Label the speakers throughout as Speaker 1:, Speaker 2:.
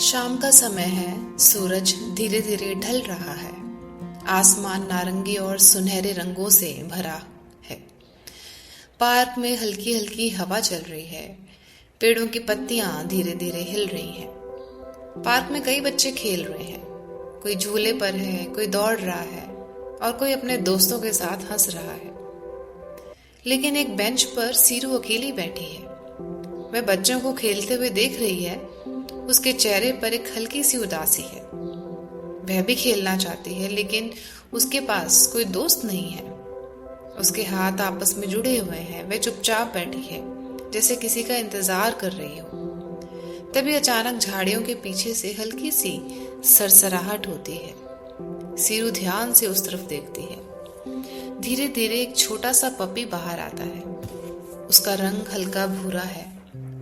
Speaker 1: शाम का समय है। सूरज धीरे धीरे ढल रहा है। आसमान नारंगी और सुनहरे रंगों से भरा है। पार्क में हल्की हल्की हवा चल रही है। पेड़ों की पत्तियां धीरे धीरे हिल रही हैं। पार्क में कई बच्चे खेल रहे हैं। कोई झूले पर है, कोई दौड़ रहा है और कोई अपने दोस्तों के साथ हंस रहा है। लेकिन एक बेंच पर सीरू अकेली बैठी है। वह बच्चों को खेलते हुए देख रही है। उसके चेहरे पर एक हल्की सी उदासी है। वह भी खेलना चाहती है, लेकिन उसके पास कोई दोस्त नहीं है। उसके हाथ आपस में जुड़े हुए हैं। वह चुपचाप बैठी है, जैसे किसी का इंतजार कर रही हो। तभी अचानक झाड़ियों के पीछे से हल्की सी सरसराहट होती है। सीरू ध्यान से उस तरफ देखती है। धीरे धीरे एक छोटा सा पपी बाहर आता है। उसका रंग हल्का भूरा है,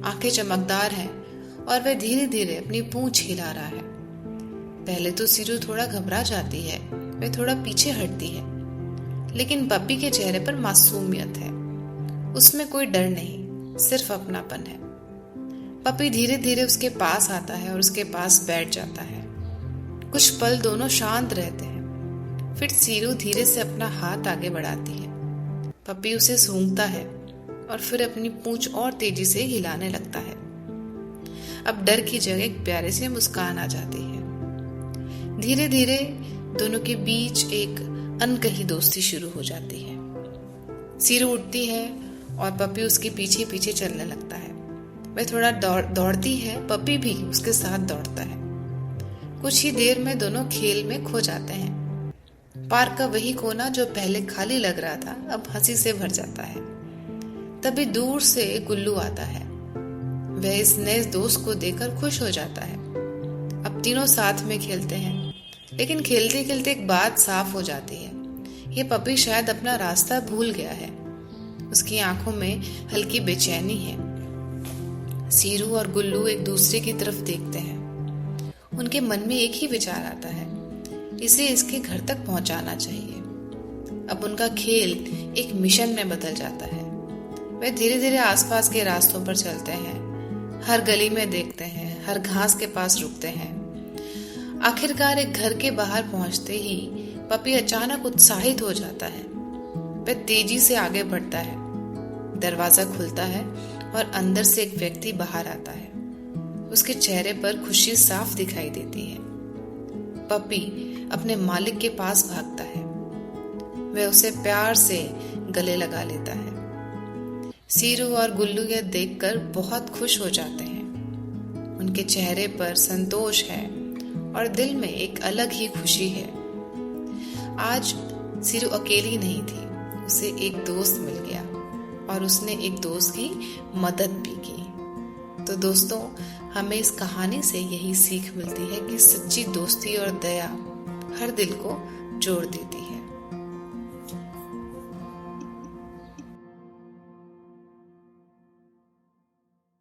Speaker 1: आंखें चमकदार हैं और वह धीरे धीरे अपनी पूंछ हिला रहा है। पहले तो सीरू थोड़ा घबरा जाती है। वह थोड़ा पीछे हटती है, लेकिन पपी के चेहरे पर मासूमियत है। उसमें कोई डर नहीं, सिर्फ अपनापन है। पपी धीरे धीरे उसके पास आता है और उसके पास बैठ जाता है। कुछ पल दोनों शांत रहते हैं। फिर सीरू धीरे से अपना हाथ आगे बढ़ाती है। पपी उसे सूंघता है और फिर अपनी पूंछ और तेजी से हिलाने लगता है। अब डर की जगह एक प्यारे से मुस्कान आ जाती है। धीरे धीरे दोनों के बीच एक अनकही दोस्ती शुरू हो जाती है। सीरू उठती है और पपी उसके पीछे पीछे चलने लगता है। वह थोड़ा दौड़ती है, पपी भी उसके साथ दौड़ता है। कुछ ही देर में दोनों खेल में खो जाते हैं। पार्क का वही कोना जो पहले खाली लग रहा था, अब हंसी से भर जाता है। तभी दूर से गुल्लू आता है। वह इस नए दोस्त को देखकर खुश हो जाता है। अब तीनों साथ में खेलते हैं, लेकिन खेलते खेलते एक बात साफ हो जाती है। ये पपी शायद अपना रास्ता भूल गया है। उसकी आंखों में हल्की बेचैनी है। सीरू और गुल्लू एक दूसरे की तरफ देखते हैं। उनके मन में एक ही विचार आता है, इसे इसके घर तक पहुंचाना चाहिए। अब उनका खेल एक मिशन में बदल जाता है। वे धीरे धीरे आसपास के रास्तों पर चलते हैं, हर गली में देखते हैं, हर घास के पास रुकते हैं। आखिरकार एक घर के बाहर पहुंचते ही पपी अचानक उत्साहित हो जाता है। वह तेजी से आगे बढ़ता है। दरवाजा खुलता है और अंदर से एक व्यक्ति बाहर आता है। उसके चेहरे पर खुशी साफ दिखाई देती है। पपी अपने मालिक के पास भागता है। वह उसे प्यार से गले लगा लेता है। सीरू और गुल्लू यह देखकर बहुत खुश हो जाते हैं। उनके चेहरे पर संतोष है और दिल में एक अलग ही खुशी है। आज सीरू अकेली नहीं थी, उसे एक दोस्त मिल गया और उसने एक दोस्त की मदद भी की। तो दोस्तों, हमें इस कहानी से यही सीख मिलती है कि सच्ची दोस्ती और दया हर दिल को जोड़ देती है।